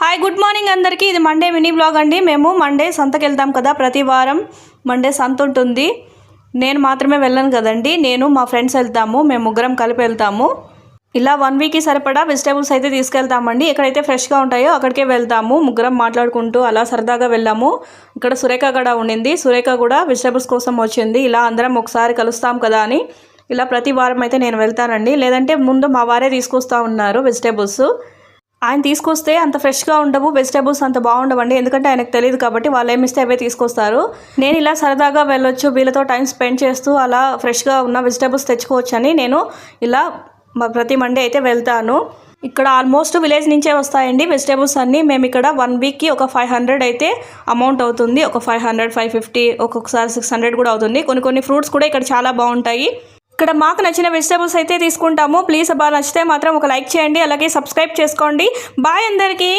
Hi good morning అందరికీ. ఇది Monday mini blog అండి. మేము మండే సంతకి వెళ్తాం కదా, ప్రతి వారం మండే సంత ఉంటుంది. నేను మాత్రమే వెళ్ళను కదండి, నేను మా ఫ్రెండ్స్ వెళ్తాము. మేము ముగ్గురం కలిపి వెళ్తాము. ఇలా 1 వీక్కి సరిపడా వెజిటేబుల్స్ అయితే తీసుకెళ్తామండి. ఎక్కడైతే ఫ్రెష్గా ఉంటాయో అక్కడికే వెళ్తాము. ముగ్గురం మాట్లాడుకుంటూ అలా సరదాగా వెళ్ళాము. ఇక్కడ సురేఖ కూడా ఉండింది. సురేఖ కూడా వెజిటేబుల్స్ కోసం వచ్చింది. ఇలా అందరం ఒకసారి కలుస్తాం కదా అని ఇలా ప్రతి వారం అయితే నేను వెళ్తానండి. లేదంటే ముందు మా వారే తీసుకొస్తూ ఉన్నారు వెజిటేబుల్స్. ఆయన తీసుకొస్తే అంత ఫ్రెష్గా ఉండవు, వెజిటేబుల్స్ అంత బాగుండవండి. ఎందుకంటే ఆయనకు తెలియదు కాబట్టి వాళ్ళు ఏమిస్తే అవే తీసుకొస్తారు. నేను ఇలా సరదాగా వెళ్ళొచ్చు, వీళ్ళతో టైం స్పెండ్ చేస్తూ అలా ఫ్రెష్గా ఉన్న వెజిటేబుల్స్ తెచ్చుకోవచ్చు అని నేను ఇలా ప్రతి మండే అయితే వెళ్తాను. ఇక్కడ ఆల్మోస్ట్ విలేజ్ నుంచే వస్తాయండి వెజిటేబుల్స్ అన్నీ. మేము ఇక్కడ 1 వీక్కి ఒక 500 అయితే అమౌంట్ అవుతుంది. ఒక 500, 550, ఒక్కొక్కసారి 600 కూడా అవుతుంది. కొన్ని ఫ్రూట్స్ కూడా ఇక్కడ చాలా బాగుంటాయి. ఇక్కడ మాకు నచ్చిన వెజిటేబుల్స్ అయితే తీసుకుంటాము. ప్లీజ్ బాగా నచ్చితే మాత్రం ఒక లైక్ చేయండి, అలాగే సబ్స్క్రైబ్ చేసుకోండి. బాయ్ అందరికీ.